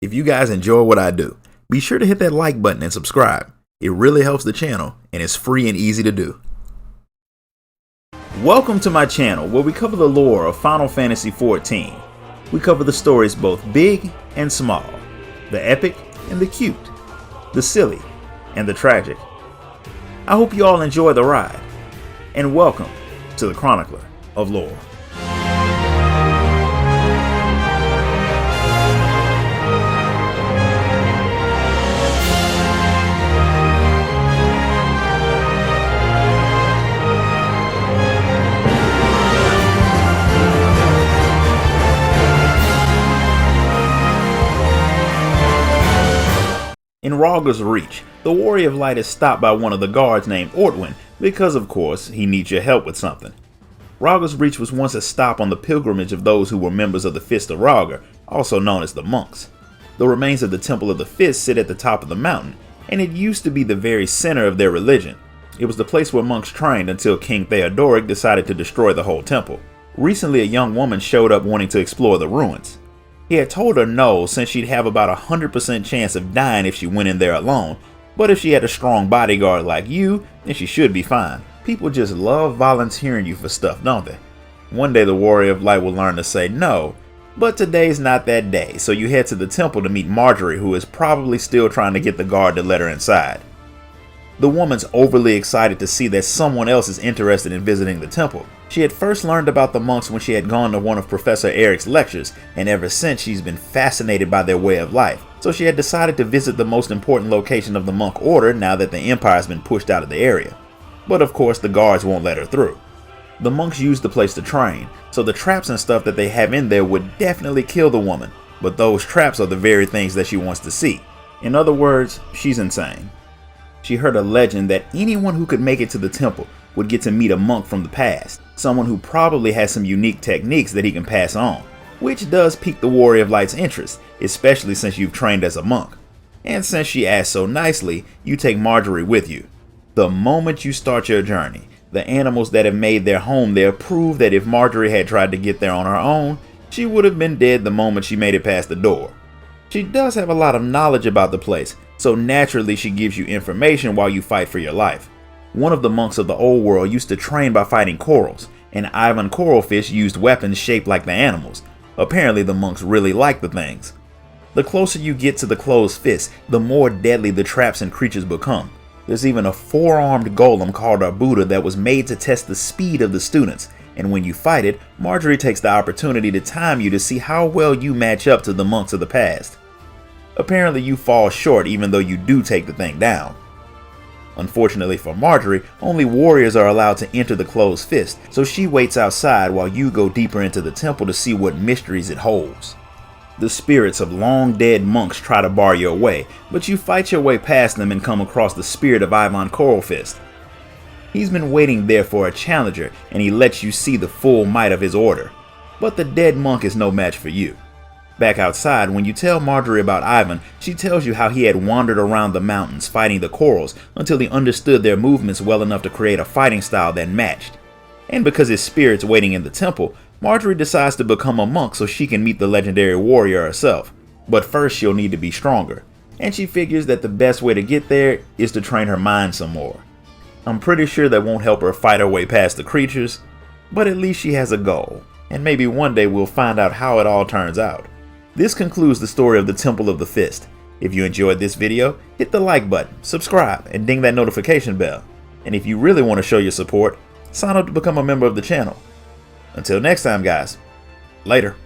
If you guys enjoy what I do, be sure to hit that like button and subscribe. It really helps the channel and it's free and easy to do. Welcome to my channel where we cover the lore of Final Fantasy XIV. We cover the stories both big and small, the epic and the cute, the silly and the tragic. I hope you all enjoy the ride, and welcome to the Chronicler of Lore. In Rauga's Reach, the Warrior of Light is stopped by one of the guards named Ortwin because, of course, he needs your help with something. Rauga's Reach was once a stop on the pilgrimage of those who were members of the Fist of Rauga, also known as the monks. The remains of the Temple of the Fist sit at the top of the mountain, and it used to be the very center of their religion. It was the place where monks trained until King Theodoric decided to destroy the whole temple. Recently, a young woman showed up wanting to explore the ruins. He had told her no, since she'd have about a 100% chance of dying if she went in there alone, but if she had a strong bodyguard like you, then she should be fine. People just love volunteering you for stuff, don't they? One day the Warrior of Light will learn to say no, but today's not that day, so you head to the temple to meet Marjorie, who is probably still trying to get the guard to let her inside. The woman's overly excited to see that someone else is interested in visiting the temple. She had first learned about the monks when she had gone to one of Professor Eric's lectures, and ever since she's been fascinated by their way of life. So she had decided to visit the most important location of the monk order now that the empire has been pushed out of the area. But of course the guards won't let her through. The monks use the place to train, so the traps and stuff that they have in there would definitely kill the woman, but those traps are the very things that she wants to see. In other words, she's insane. She heard a legend that anyone who could make it to the temple would get to meet a monk from the past, someone who probably has some unique techniques that he can pass on, which does pique the Warrior of Light's interest, especially since you've trained as a monk. And since she asked so nicely, you take Marjorie with you. The moment you start your journey, the animals that have made their home there prove that if Marjorie had tried to get there on her own, she would have been dead the moment she made it past the door. She does have a lot of knowledge about the place, so naturally she gives you information while you fight for your life. One of the monks of the old world used to train by fighting corals, and Ivan Coralfish used weapons shaped like the animals. Apparently the monks really like the things. The closer you get to the closed fist, the more deadly the traps and creatures become. There's even a four-armed golem called Arbuda that was made to test the speed of the students, and when you fight it, Marjorie takes the opportunity to time you to see how well you match up to the monks of the past. Apparently you fall short even though you do take the thing down. Unfortunately for Marjorie, only warriors are allowed to enter the closed fist, so she waits outside while you go deeper into the temple to see what mysteries it holds. The spirits of long dead monks try to bar your way, but you fight your way past them and come across the spirit of Ivan Coralfist. He's been waiting there for a challenger, and he lets you see the full might of his order. But the dead monk is no match for you. Back outside, when you tell Marjorie about Ivan, she tells you how he had wandered around the mountains fighting the corals until he understood their movements well enough to create a fighting style that matched. And because his spirit's waiting in the temple, Marjorie decides to become a monk so she can meet the legendary warrior herself. But first she'll need to be stronger, and she figures that the best way to get there is to train her mind some more. I'm pretty sure that won't help her fight her way past the creatures, but at least she has a goal, and maybe one day we'll find out how it all turns out. This concludes the story of the Temple of the Fist. If you enjoyed this video, hit the like button, subscribe, and ding that notification bell. And if you really want to show your support, sign up to become a member of the channel. Until next time guys, later.